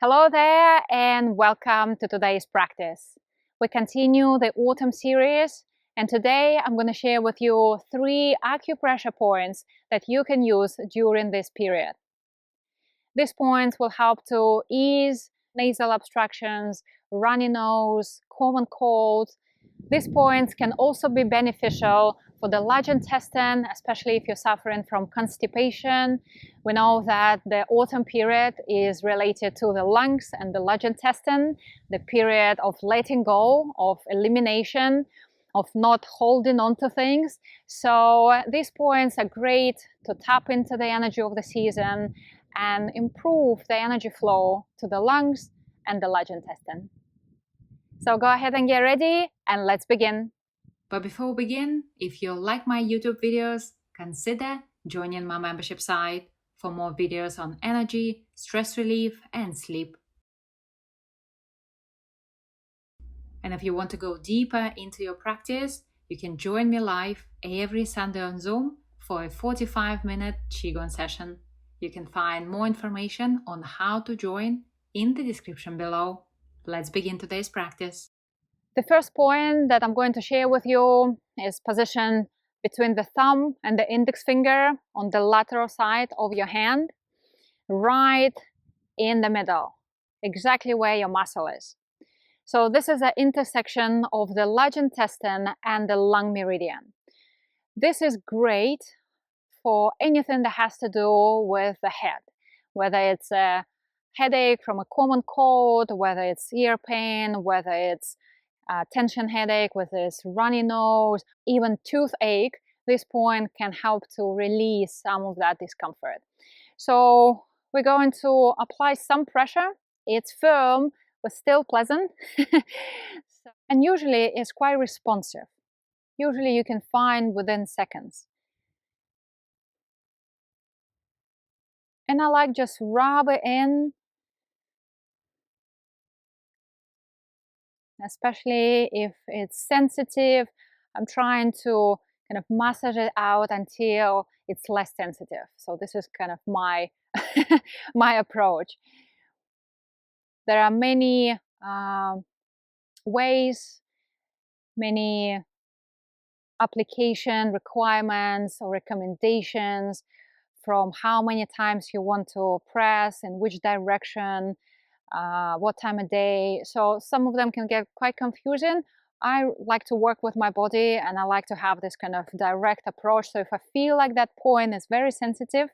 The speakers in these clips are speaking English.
Hello there and welcome to today's practice. We continue the autumn series and today I'm going to share with you 3 acupressure points that you can use during this period. These points will help to ease nasal obstructions, runny nose, common colds. These points can also be beneficial for the large intestine, especially if you're suffering from constipation. We know that the autumn period is related to the lungs and the large intestine, the period of letting go, of elimination, of not holding on to things. So these points are great to tap into the energy of the season and improve the energy flow to the lungs and the large intestine. So go ahead and get ready and let's begin. But before we begin, if you like my YouTube videos, consider joining my membership site for more videos on energy, stress relief, and sleep. And if you want to go deeper into your practice, you can join me live every Sunday on Zoom for a 45-minute Qigong session. You can find more information on how to join in the description below. Let's begin today's practice. The first point that I'm going to share with you is position between the thumb and the index finger on the lateral side of your hand, right in the middle, exactly where your muscle is. So this is the intersection of the large intestine and the lung meridian. This is great for anything that has to do with the head, whether it's a headache from a common cold, whether it's ear pain, whether it's tension headache, whether it's runny nose, even toothache. This point can help to release some of that discomfort. So we're going to apply some pressure. It's firm, but still pleasant. And usually it's quite responsive. Usually you can find within seconds. And I like just rub it in, especially if it's sensitive. I'm trying to kind of massage it out until it's less sensitive. So this is kind of my my approach. There are many ways, many application requirements or recommendations from how many times you want to press, in which direction, what time of day. So some of them can get quite confusing. I like to work with my body and I like to have this kind of direct approach. So if I feel like that point is very sensitive,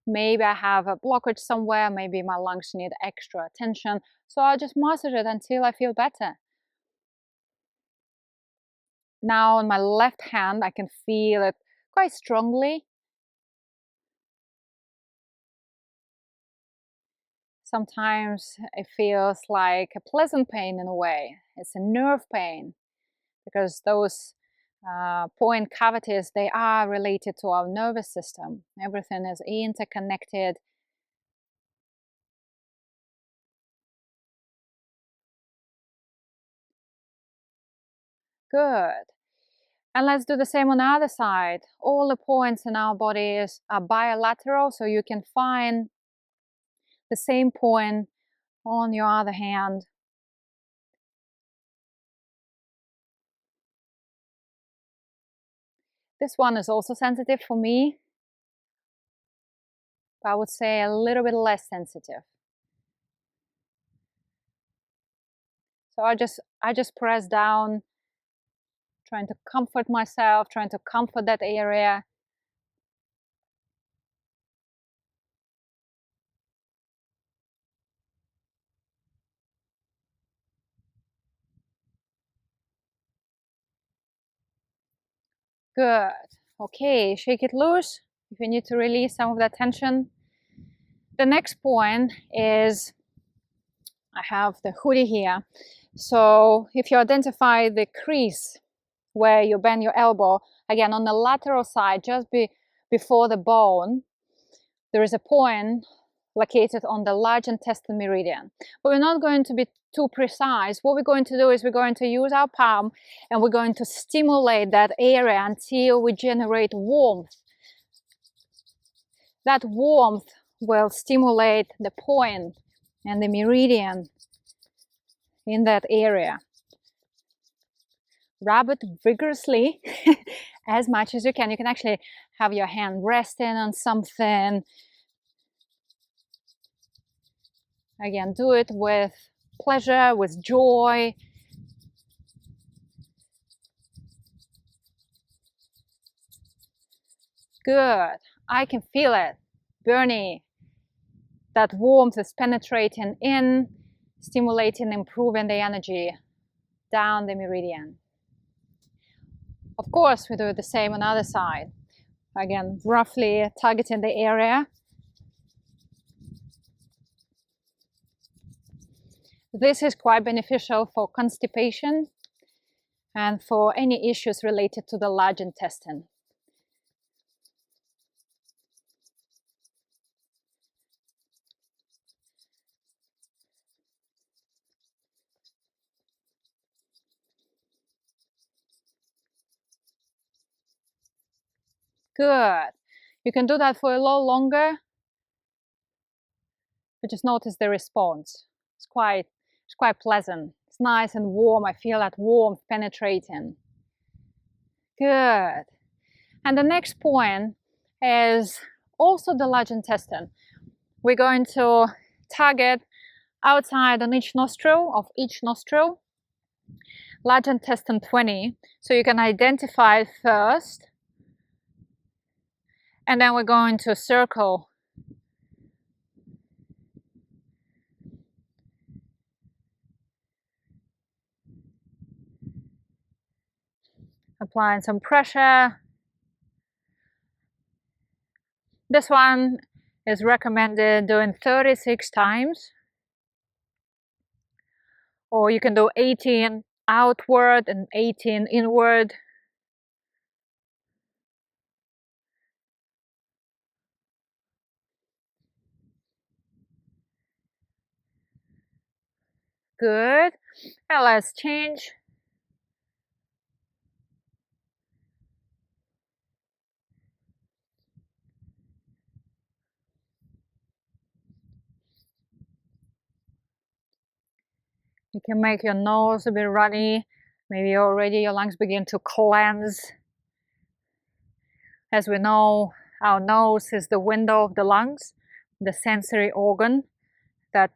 maybe I have a blockage somewhere, maybe my lungs need extra attention. So I'll just massage it until I feel better. Now on my left hand, I can feel it quite strongly. Sometimes it feels like a pleasant pain in a way. It's a nerve pain because those point cavities, they are related to our nervous system. Everything is interconnected. Good. And let's do the same on the other side. All the points in our bodies are bilateral, so you can find the same point on your other hand. This one is also sensitive for me, but I would say a little bit less sensitive. So I just press down, trying to comfort myself, trying to comfort that area. Good. Okay, shake it loose if you need to release some of that tension. The next point is, I have the hoodie here. So if you identify the crease where you bend your elbow, again on the lateral side, just before the bone, there is a point located on the large intestine meridian. But we're not going to be too precise. What we're going to do is we're going to use our palm and we're going to stimulate that area until we generate warmth. That warmth will stimulate the point and the meridian in that area. Rub it vigorously as much as you can. You can actually have your hand resting on something. Again, do it with pleasure, with joy. Good. I can feel it. Burning. That warmth is penetrating in, stimulating, improving the energy down the meridian. Of course, we do the same on the other side. Again, roughly targeting the area. This is quite beneficial for constipation and for any issues related to the large intestine. Good. You can do that for a little longer. But just notice the response. It's quite pleasant. It's nice and warm. I feel that warmth penetrating. Good. And the next point is also the large intestine. We're going to target outside on each nostril, large intestine 20. So you can identify it first. And then we're going to circle. Applying some pressure. This one is recommended doing 36 times. Or you can do 18 outward and 18 inward. Good. Now let's change. You can make your nose a bit runny. Maybe already your lungs begin to cleanse. As we know, our nose is the window of the lungs, the sensory organ that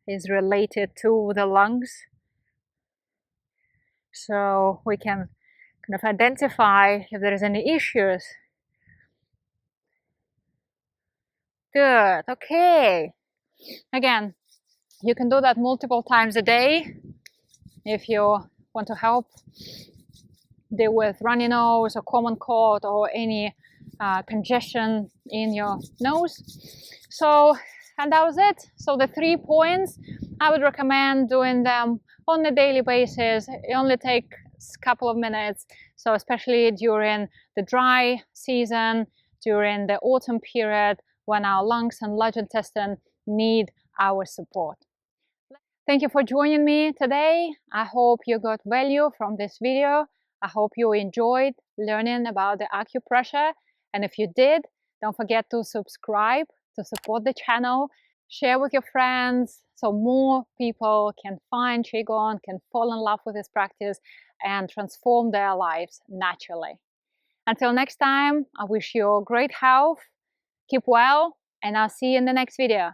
is related to the lungs. So we can kind of identify if there is any issues. Good. Okay. Again, you can do that multiple times a day if you want to help deal with runny nose or common cold or any congestion in your nose. So, and that was it. So the 3 points, I would recommend doing them on a daily basis. It only takes a couple of minutes. So especially during the dry season, during the autumn period, when our lungs and large intestine need our support. Thank you for joining me today. I hope you got value from this video. I hope you enjoyed learning about the acupressure. And if you did, don't forget to subscribe to support the channel. Share with your friends so more people can find Qigong, can fall in love with this practice and transform their lives naturally. Until next time, I wish you great health, keep well, and I'll see you in the next video.